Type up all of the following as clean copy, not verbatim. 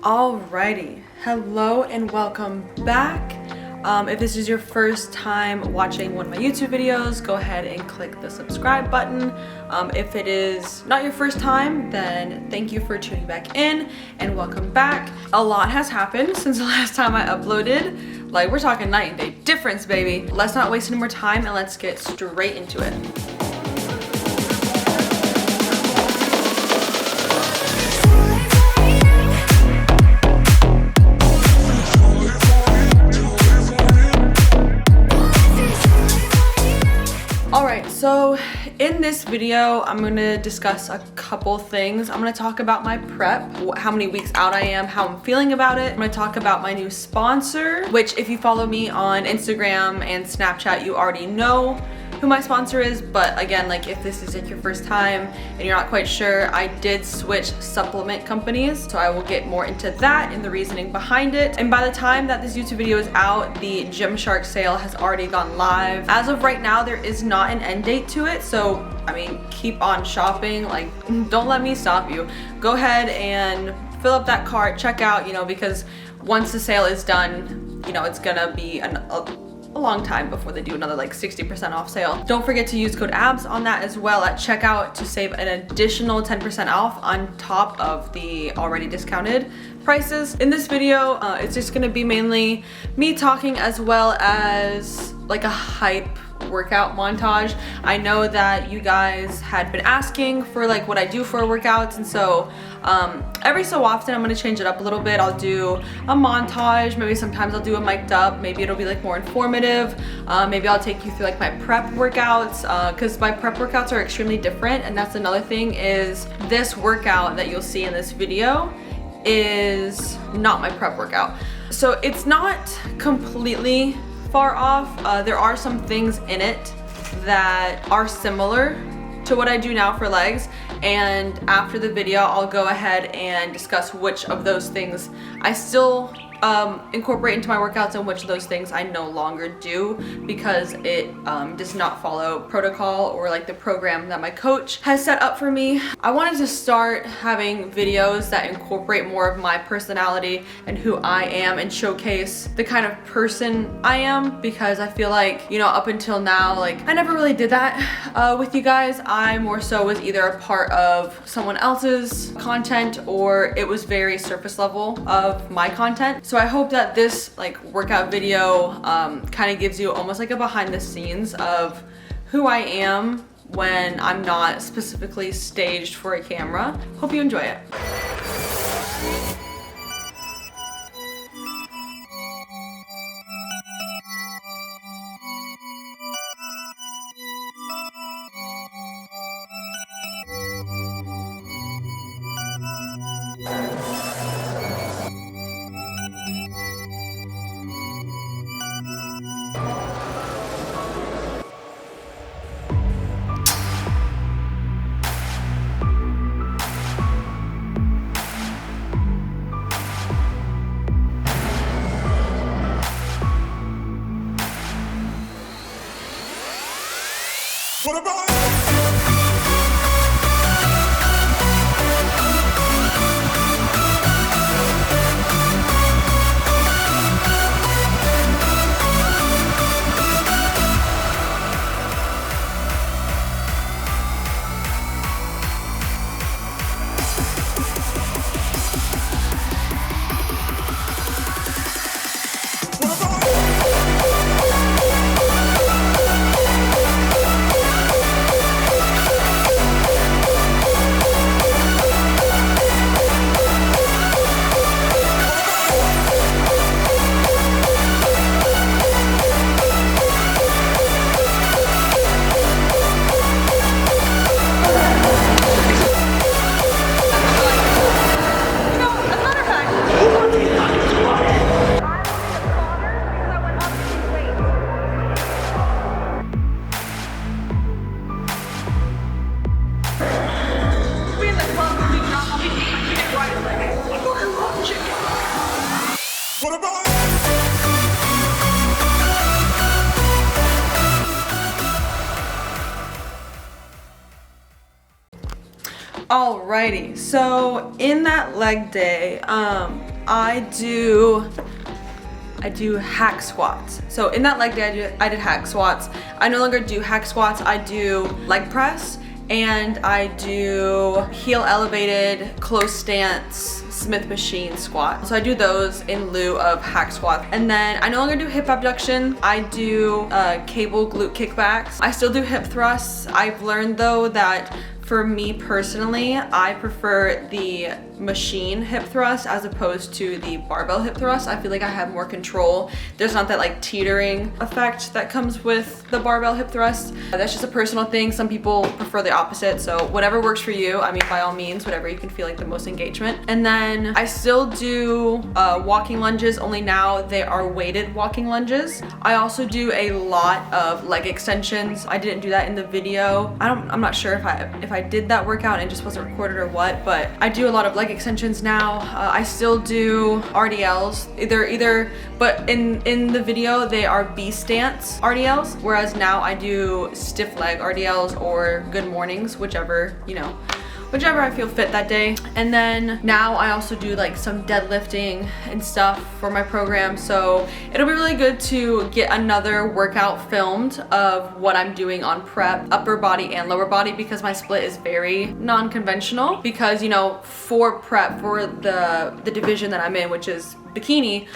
Alrighty, hello and welcome back. If this is your first time watching one of my YouTube videos, go ahead and click the subscribe button. If it is not your first time, then thank you for tuning back in and welcome back. A lot has happened since the last time I uploaded. Like, we're talking night and day difference, baby. Let's not waste any more time and let's get straight into it. Alright, so in this video, I'm going to discuss a couple things. I'm going to talk about my prep, how many weeks out I am, how I'm feeling about it. I'm going to talk about my new sponsor, which if you follow me on Instagram and Snapchat, you already know who my sponsor is. But again, like if this is like your first time and you're not quite sure, I did switch supplement companies. So I will get more into that and the reasoning behind it. And by the time that this YouTube video is out, the Gymshark sale has already gone live. As of right now, there is not an end date to it. So, I mean, keep on shopping. Like, don't let me stop you. Go ahead and fill up that cart, check out, because once the sale is done, it's gonna be a long time before they do another like 60% off sale. Don't forget to use code ABS on that as well at checkout to save an additional 10% off on top of the already discounted prices. In this video, it's just gonna be mainly me talking as well as like a hype workout montage. I know that you guys had been asking for like what I do for workouts, and so every so often I'm gonna change it up a little bit. I'll do a montage, maybe sometimes I'll do a mic'd up, maybe it'll be like more informative, maybe I'll take you through like my prep workouts, because my prep workouts are extremely different. And that's another thing, is this workout that you'll see in this video is not my prep workout. So it's not completely far off. There are some things in it that are similar to what I do now for legs, and after the video I'll go ahead and discuss which of those things I still incorporate into my workouts and which of those things I no longer do because it does not follow protocol or like the program that my coach has set up for me. I wanted to start having videos that incorporate more of my personality and who I am and showcase the kind of person I am, because I feel like, up until now, like I never really did that with you guys. I more so was either a part of someone else's content or it was very surface level of my content. So I hope that this like workout video kind of gives you almost like a behind the scenes of who I am when I'm not specifically staged for a camera. Hope you enjoy it. What about Alrighty, so in that leg day, I do hack squats. So in that leg day, I did hack squats. I no longer do hack squats. I do leg press, and I do heel elevated, close stance, Smith machine squat. So I do those in lieu of hack squats. And then I no longer do hip abduction. I do cable glute kickbacks. I still do hip thrusts. I've learned though that for me personally, I prefer the machine hip thrust as opposed to the barbell hip thrust. I feel like I have more control. There's not that like teetering effect that comes with the barbell hip thrust. That's just a personal thing. Some people prefer the opposite. So whatever works for you, I mean, by all means, whatever you can feel like the most engagement. And then I still do walking lunges, only now they are weighted walking lunges. I also do a lot of leg extensions. I didn't do that in the video. I'm not sure if I did that workout and it just wasn't recorded or what, but I do a lot of leg extensions now. I still do RDLs, but in the video they are B stance RDLs, whereas now I do stiff leg RDLs or good mornings, whichever I feel fit that day. And then now I also do like some deadlifting and stuff for my program. So it'll be really good to get another workout filmed of what I'm doing on prep, upper body and lower body, because my split is very non-conventional. Because, for prep, for the division that I'm in, which is bikini,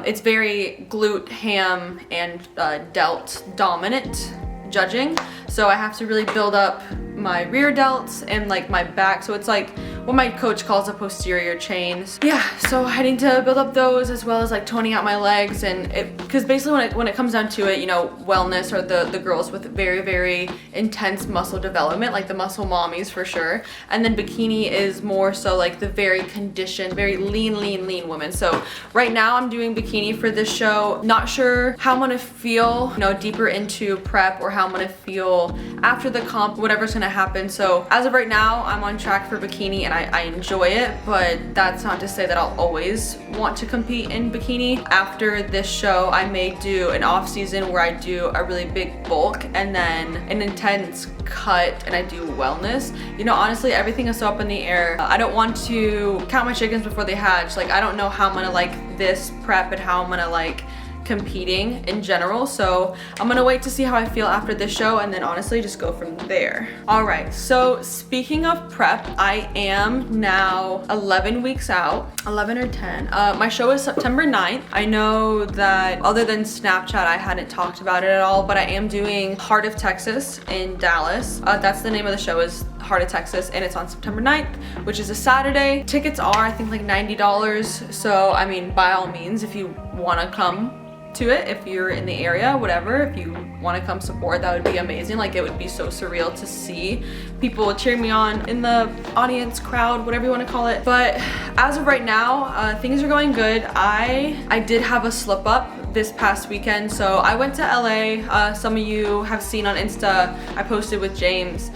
it's very glute, ham, and delt dominant judging. So I have to really build up my rear delts and like my back. So it's like what my coach calls a posterior chain. Yeah, so I need to build up those as well as like toning out my legs, and because basically when it comes down to it, wellness are the girls with very, very intense muscle development, like the muscle mommies for sure. And then bikini is more so like the very conditioned, very lean women. So right now I'm doing bikini for this show. Not sure how I'm gonna feel, deeper into prep, or how I'm gonna feel after the comp, whatever's gonna happen. So as of right now, I'm on track for bikini and I enjoy it, but that's not to say that I'll always want to compete in bikini. After this show, I may do an off season where I do a really big bulk and then an intense cut and I do wellness. Honestly, everything is so up in the air. I don't want to count my chickens before they hatch. Like, I don't know how I'm gonna like this prep and how I'm gonna like competing in general. So I'm gonna wait to see how I feel after this show and then honestly just go from there. All right, so speaking of prep, I am now 11 weeks out, 11 or 10. My show is September 9th. I know that other than Snapchat, I hadn't talked about it at all, but I am doing Heart of Texas in Dallas. That's the name of the show, is Heart of Texas, and it's on September 9th, which is a Saturday. Tickets are, I think, like $90. So, I mean, by all means, if you wanna come to it, if you're in the area, whatever, if you want to come support, that would be amazing. Like, it would be so surreal to see people cheering me on in the audience, crowd, whatever you want to call it. But as of right now, things are going good. I did have a slip up this past weekend. So I went to LA. Some of you have seen on Insta, I posted with James.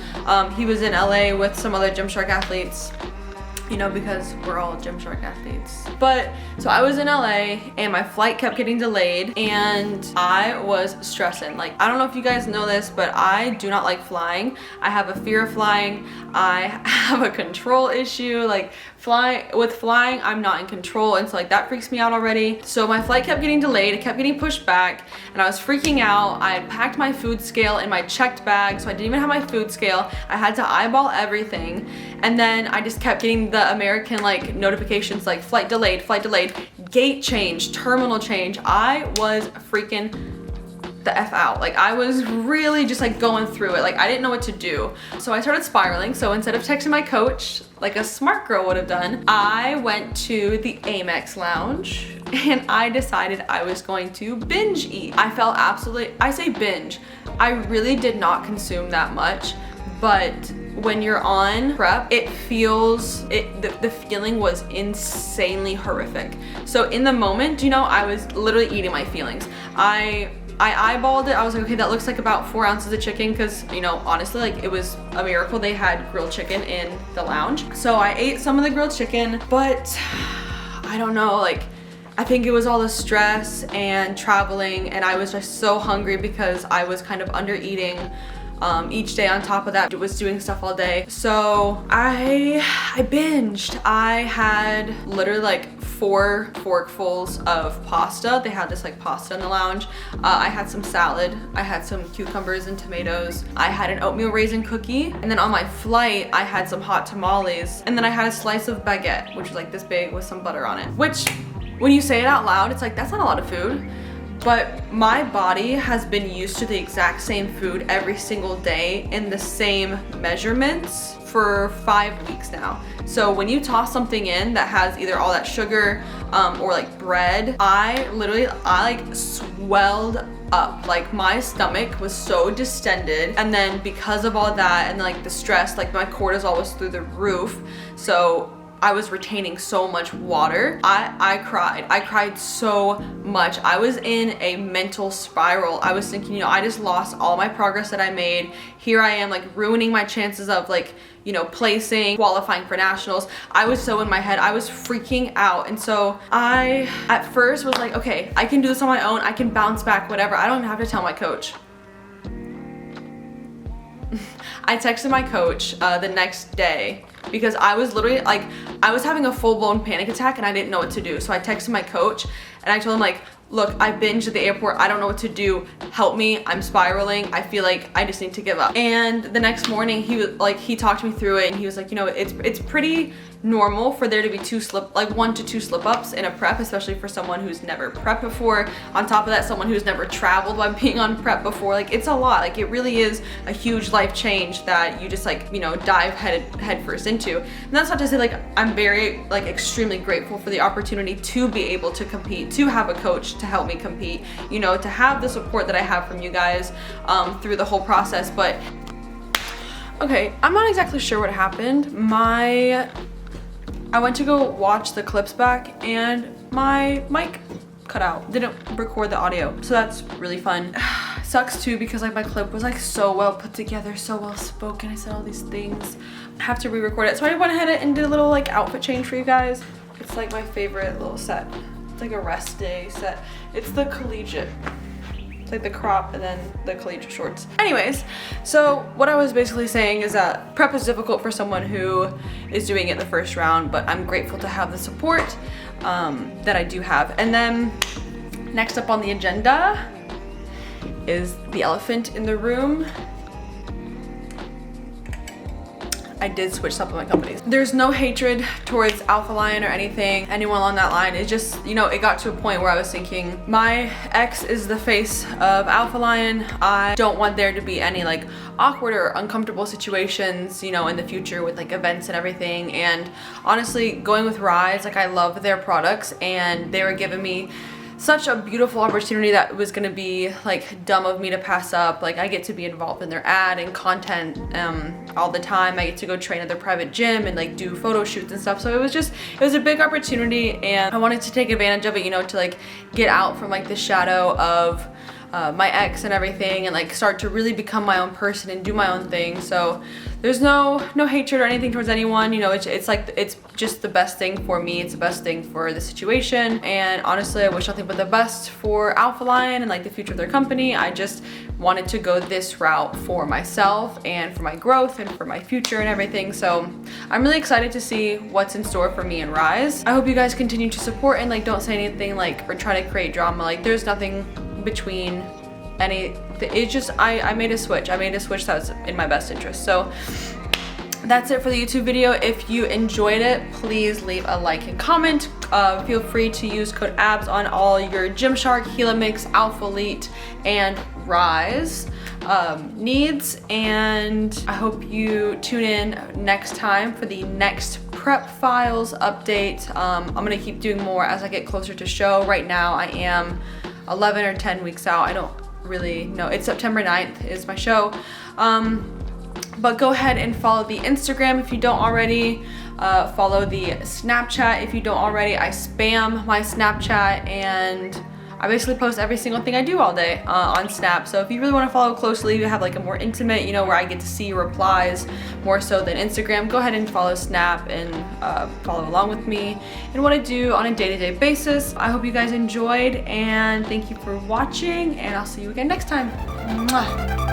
He was in LA with some other Gymshark athletes, because we're all Gymshark athletes. But so I was in LA and my flight kept getting delayed and I was stressing. Like, I don't know if you guys know this, but I do not like flying. I have a fear of flying. I have a control issue. Like, flying, I'm not in control, and so like that freaks me out already. So my flight kept getting delayed, it kept getting pushed back, and I was freaking out. I had packed my food scale in my checked bag, so I didn't even have my food scale. I had to eyeball everything, and then I just kept getting the American like notifications like flight delayed, gate change, terminal change. I was freaking the F out. Like, I was really just like going through it. Like, I didn't know what to do. So I started spiraling. So instead of texting my coach like a smart girl would have done, I went to the Amex lounge and I decided I was going to binge eat. I felt I say binge, I really did not consume that much, but when you're on prep, the feeling was insanely horrific. So in the moment, I was literally eating my feelings. I eyeballed it. I was like, okay, that looks like about 4 ounces of chicken, because, honestly, like, it was a miracle they had grilled chicken in the lounge. So I ate some of the grilled chicken, but I don't know, like, I think it was all the stress and traveling, and I was just so hungry because I was kind of under eating each day. On top of that, was doing stuff all day. So I binged. I had literally like 4 forkfuls of pasta. They had this like pasta in the lounge. I had some salad. I had some cucumbers and tomatoes. I had an oatmeal raisin cookie. And then on my flight, I had some hot tamales. And then I had a slice of baguette, which was like this big with some butter on it. Which, when you say it out loud, it's like, that's not a lot of food. But my body has been used to the exact same food every single day in the same measurements for 5 weeks now. So when you toss something in that has either all that sugar or like bread, I like swelled up. Like my stomach was so distended, and then because of all that and like the stress, like my cortisol was through the roof. So I was retaining so much water. I cried so much. I was in a mental spiral. I was thinking, you know, I just lost all my progress that I made. Here I am like ruining my chances of like, you know, placing, qualifying for nationals. I was so in my head. I was freaking out. And so I, at first was like, okay, I can do this on my own. I can bounce back, whatever. I don't even have to tell my coach. I texted my coach the next day because I was literally like, I was having a full-blown panic attack and I didn't know what to do. So I texted my coach and I told him like, look, I binged at the airport. I don't know what to do. Help me. I'm spiraling. I feel like I just need to give up. And the next morning he was like, he talked me through it and he was like, you know, it's pretty normal for there to be 1 to 2 slip-ups in a prep, especially for someone who's never prepped before. On top of that, someone who's never traveled while being on prep before. Like, it's a lot. Like, it really is a huge life change that you just like, you know, dive head first into. And that's not to say like I'm very like extremely grateful for the opportunity to be able to compete, to have a coach to help me compete, you know, to have the support that I have from you guys through the whole process. But okay, I'm not exactly sure what happened. I went to go watch the clips back and my mic cut out, didn't record the audio. So that's really fun. Sucks too because like my clip was like so well put together, so well spoken. I said all these things. I have to re-record it. So I went ahead and did a little like outfit change for you guys. It's like my favorite little set. It's like a rest day set. It's the collegiate. It's like the crop and then the collegiate shorts. Anyways, so what I was basically saying is that prep is difficult for someone who is doing it the first round, but I'm grateful to have the support that I do have. And then next up on the agenda is the elephant in the room. I did switch supplement companies. There's no hatred towards Alpha Lion or anyone along that line. It's just, you know, it got to a point where I was thinking, my ex is the face of Alpha Lion. I don't want there to be any like awkward or uncomfortable situations, you know, in the future with like events and everything. And honestly, going with Rise, like I love their products and they were giving me such a beautiful opportunity that was gonna be like dumb of me to pass up. Like I get to be involved in their ad and content all the time. I get to go train at their private gym and like do photo shoots and stuff. So it was a big opportunity and I wanted to take advantage of it, you know, to like get out from like the shadow of my ex and everything and like start to really become my own person and do my own thing. So there's no hatred or anything towards anyone, you know. It's like, it's just the best thing for me. It's the best thing for the situation, and honestly I wish nothing but the best for Alpha Lion and like the future of their company. I just wanted to go this route for myself and for my growth and for my future and everything. So I'm really excited to see what's in store for me and Rise. I hope you guys continue to support and like don't say anything like or try to create drama. Like there's nothing between it's just I made a switch that was in my best interest. So that's it for the YouTube video. If you enjoyed it, please leave a like and comment. Feel free to use code ABS on all your Gymshark, Helix, Alpha Elite, and Rise needs. And I hope you tune in next time for the next prep files update. I'm gonna keep doing more as I get closer to show. Right now I am 11 or 10 weeks out. I don't really know. It's September 9th is my show. But go ahead and follow the Instagram if you don't already. Follow the Snapchat if you don't already. I spam my Snapchat and I basically post every single thing I do all day on Snap. So if you really want to follow closely, you have like a more intimate, you know, where I get to see your replies more so than Instagram, go ahead and follow Snap and follow along with me and what I do on a day-to-day basis. I hope you guys enjoyed and thank you for watching, and I'll see you again next time. Mwah.